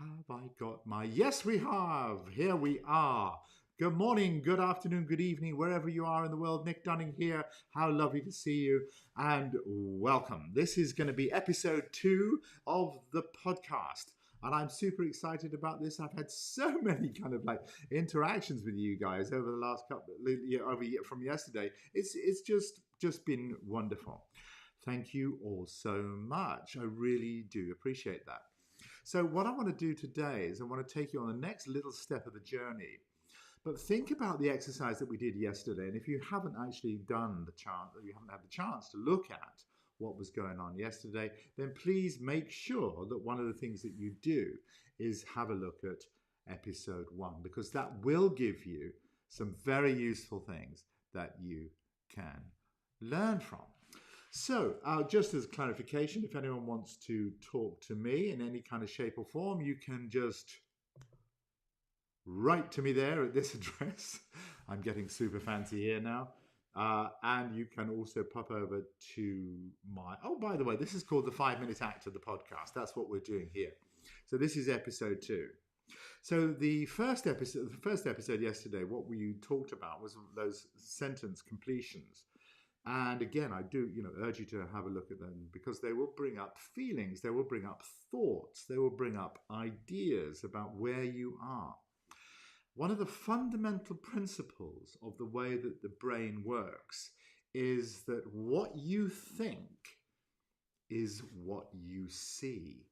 Have I got my... Yes, we have. Here we are. Good morning, good afternoon, good evening, wherever you are in the world. Nick Dunning here. How lovely to see you and welcome. This is going to be episode 2 of the podcast. And I'm super excited about this. I've had so many kind of like interactions with you guys over the last couple from yesterday. It's just been wonderful. Thank you all so much. I really do appreciate that. So what I want to do today is I want to take you on the next little step of the journey. But think about the exercise that we did yesterday. And if you haven't actually done the chance, or you haven't had the chance to look at what was going on yesterday, then please make sure that one of the things that you do is have a look at episode 1, because that will give you some very useful things that you can learn from. So, just as clarification, if anyone wants to talk to me in any kind of shape or form, you can just write to me there at this address. I'm getting super fancy here now. And you can also pop over to my... Oh, by the way, this is called the 5-Minute Act of the podcast. That's what we're doing here. So this is episode 2. So the first episode yesterday, what we talked about was those sentence completions. And again, I do, urge you to have a look at them, because they will bring up feelings, they will bring up thoughts, they will bring up ideas about where you are. One of the fundamental principles of the way that the brain works is that what you think is what you see.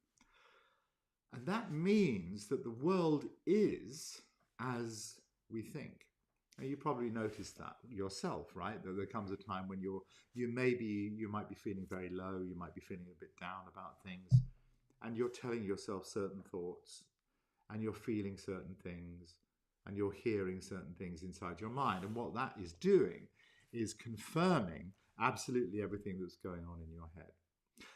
And that means that the world is as we think. And you probably noticed that yourself, right? That there comes a time when you might be feeling very low, you might be feeling a bit down about things, and you're telling yourself certain thoughts, and you're feeling certain things, and you're hearing certain things inside your mind. And what that is doing is confirming absolutely everything that's going on in your head.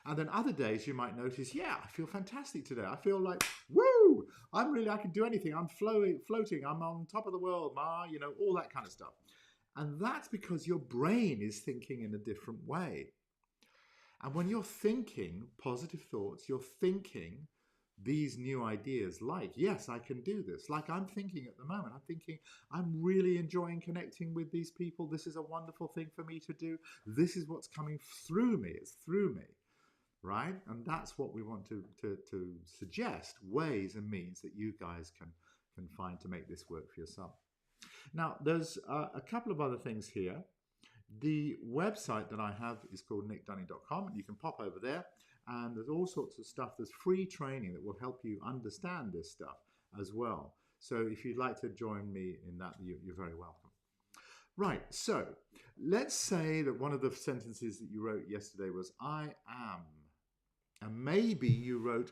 And then other days you might notice, yeah, I feel fantastic today. I feel like, woo, I can do anything. I'm floating. I'm on top of the world, all that kind of stuff. And that's because your brain is thinking in a different way. And when you're thinking positive thoughts, you're thinking these new ideas like, yes, I can do this. Like I'm thinking at the moment, I'm thinking, I'm really enjoying connecting with these people. This is a wonderful thing for me to do. This is what's coming through me. It's through me. Right? And that's what we want to suggest, ways and means that you guys can find to make this work for yourself. Now, there's a couple of other things here. The website that I have is called nickdunning.com, and you can pop over there, and there's all sorts of stuff. There's free training that will help you understand this stuff as well. So if you'd like to join me in that, you're very welcome. Right, so let's say that one of the sentences that you wrote yesterday was, I am. And maybe you wrote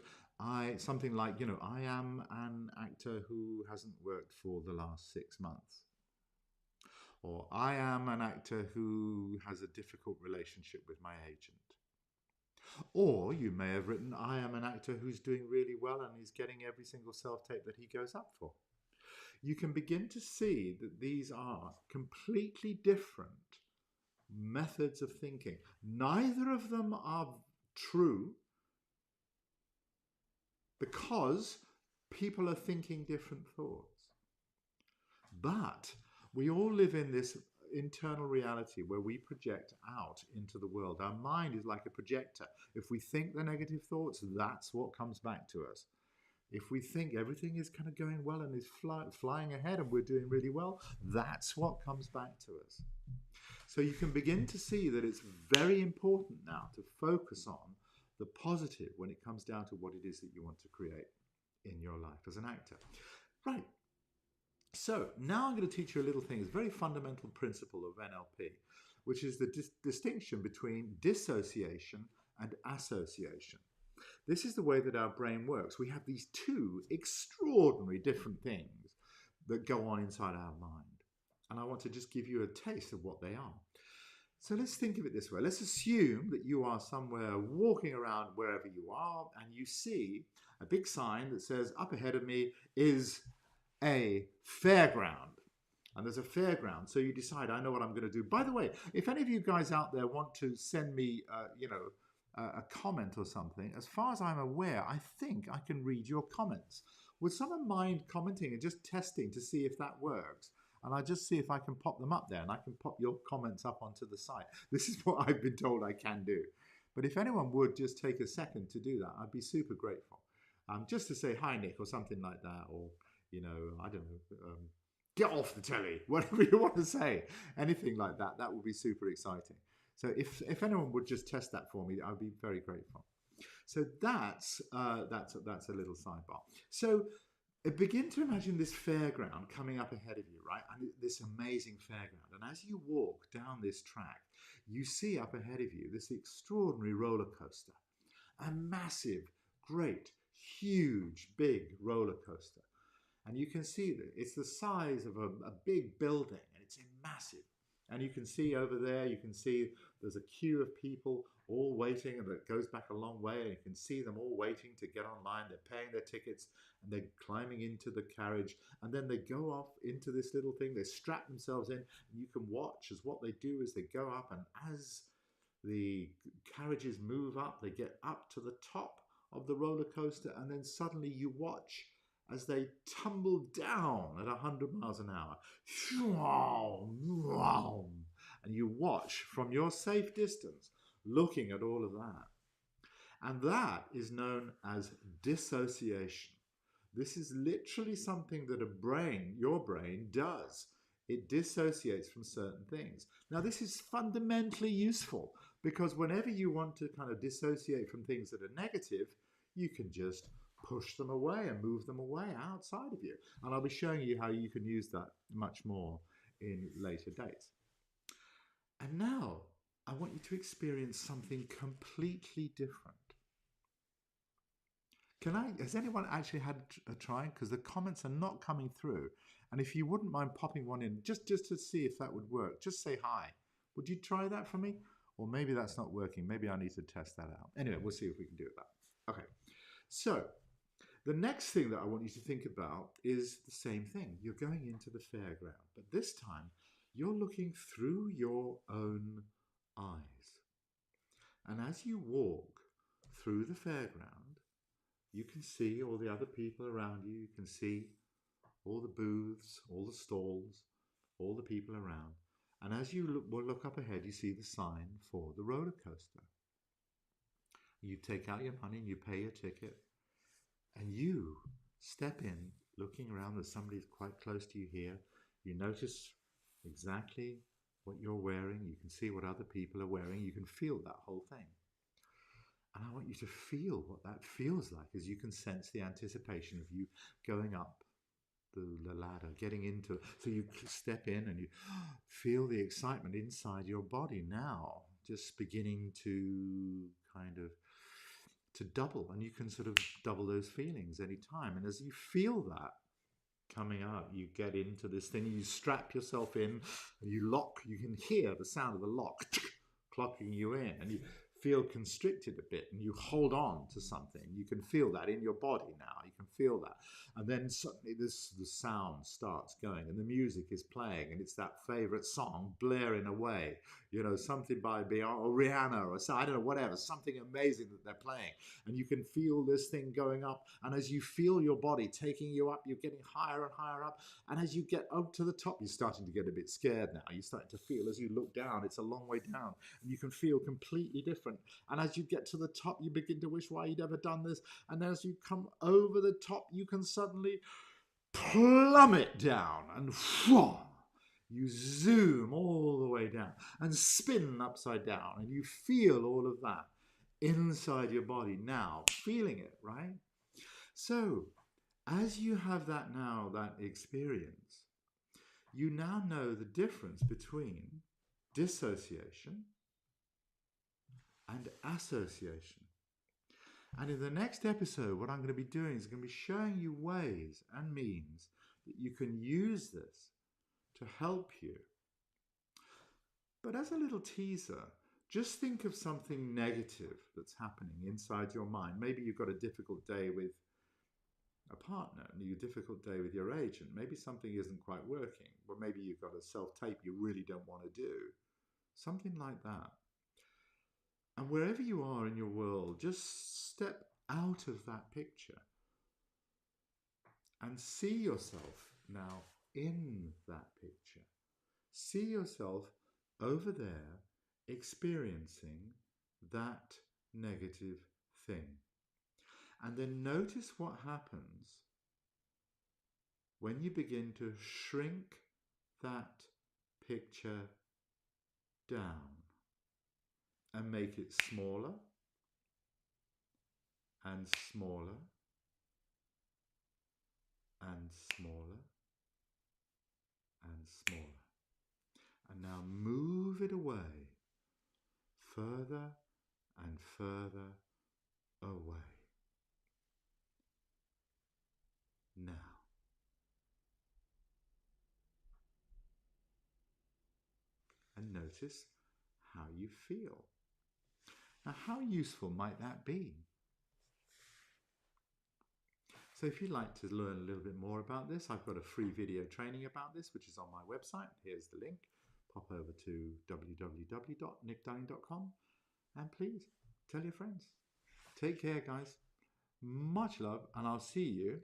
something like, I am an actor who hasn't worked for the last 6 months. Or I am an actor who has a difficult relationship with my agent. Or you may have written, I am an actor who's doing really well and is getting every single self-tape that he goes up for. You can begin to see that these are completely different methods of thinking. Neither of them are true, because people are thinking different thoughts. But we all live in this internal reality where we project out into the world. Our mind is like a projector. If we think the negative thoughts, that's what comes back to us. If we think everything is kind of going well and is flying ahead and we're doing really well, that's what comes back to us. So you can begin to see that it's very important now to focus on the positive when it comes down to what it is that you want to create in your life as an actor. Right. So now I'm going to teach you a little thing. It's a very fundamental principle of NLP, which is the distinction between dissociation and association. This is the way that our brain works. We have these two extraordinary different things that go on inside our mind. And I want to just give you a taste of what they are. So let's think of it this way. Let's assume that you are somewhere walking around wherever you are, and you see a big sign that says, up ahead of me is a fairground. And there's a fairground. So you decide, I know what I'm going to do. By the way, if any of you guys out there want to send me, a comment or something, as far as I'm aware, I think I can read your comments. Would someone mind commenting and just testing to see if that works? And I'll just see if I can pop them up there, and I can pop your comments up onto the site. This is what I've been told I can do. But if anyone would just take a second to do that, I'd be super grateful. Just to say hi, Nick, or something like that, or, I don't know, get off the telly, whatever you want to say, anything like that, that would be super exciting. So if anyone would just test that for me, I'd be very grateful. So that's a little sidebar. So begin to imagine this fairground coming up ahead of you, right? And this amazing fairground. And as you walk down this track, you see up ahead of you this extraordinary roller coaster, a massive, great, huge, big roller coaster. And you can see that it's the size of a big building, and it's massive. And you can see over there, you can see there's a queue of people all waiting, and it goes back a long way, and you can see them all waiting to get online. They're paying their tickets, and they're climbing into the carriage, and then they go off into this little thing. They strap themselves in, and you can watch as what they do is they go up, and as the carriages move up, they get up to the top of the roller coaster, and then suddenly you watch as they tumble down at 100 miles an hour. And you watch from your safe distance, looking at all of that. And that is known as dissociation. This is literally something that your brain does. It dissociates from certain things. Now, this is fundamentally useful because whenever you want to kind of dissociate from things that are negative, you can just push them away and move them away outside of you. And I'll be showing you how you can use that much more in later dates. And now I want you to experience something completely different. Has anyone actually had a try? Because the comments are not coming through. And if you wouldn't mind popping one in, just to see if that would work, just say hi. Would you try that for me? Or maybe that's not working. Maybe I need to test that out. Anyway, we'll see if we can do that. Okay. So the next thing that I want you to think about is the same thing. You're going into the fairground, but this time you're looking through your own eyes. And as you walk through the fairground, you can see all the other people around you. You can see all the booths, all the stalls, all the people around. And as you look up ahead, you see the sign for the roller coaster. You take out your money and you pay your ticket. And you step in, looking around. There's somebody quite close to you here. You notice exactly what you're wearing. You can see what other people are wearing. You can feel that whole thing. And I want you to feel what that feels like as you can sense the anticipation of you going up the ladder, getting into it. So you step in and you feel the excitement inside your body now, just beginning to kind of to double, and you can sort of double those feelings anytime. And as you feel that coming up, you get into this thing, you strap yourself in, and you lock, you can hear the sound of the lock clocking you in, and you feel constricted a bit, and you hold on to something. You can feel that in your body now, you can feel that. And then suddenly the sound starts going, and the music is playing, and it's that favorite song blaring away, something by Beyonce or Rihanna or I don't know, whatever, something amazing that they're playing. And you can feel this thing going up, and as you feel your body taking you up, you're getting higher and higher up. And as you get up to the top, you're starting to get a bit scared now. You're starting to feel, as you look down, it's a long way down, and you can feel completely different. And as you get to the top, you begin to wish why you'd ever done this. And then as you come over the top, you can suddenly plummet down, and whoa, you zoom all the way down and spin upside down, and you feel all of that inside your body now, feeling it, right? So as you have that experience, you now know the difference between dissociation and association. And in the next episode, what I'm going to be doing is going to be showing you ways and means that you can use this to help you. But as a little teaser, just think of something negative that's happening inside your mind. Maybe you've got a difficult day with a partner, and a difficult day with your agent. Maybe something isn't quite working, or maybe you've got a self-tape you really don't want to do. Something like that. And wherever you are in your world, just step out of that picture and see yourself now in that picture. See yourself over there experiencing that negative thing. And then notice what happens when you begin to shrink that picture down and make it smaller and smaller and smaller and smaller. And now move it away, further and further away. Now, and notice how you feel. Now, how useful might that be? So if you'd like to learn a little bit more about this, I've got a free video training about this, which is on my website. Here's the link. Pop over to www.nickdunning.com and please tell your friends. Take care, guys. Much love, and I'll see you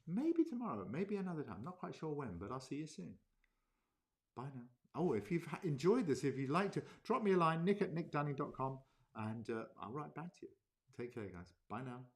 maybe tomorrow, maybe another time. Not quite sure when, but I'll see you soon. Bye now. Oh, if you've enjoyed this, if you'd like to, drop me a line, nick@nickdunning.com, and I'll write back to you. Take care, guys. Bye now.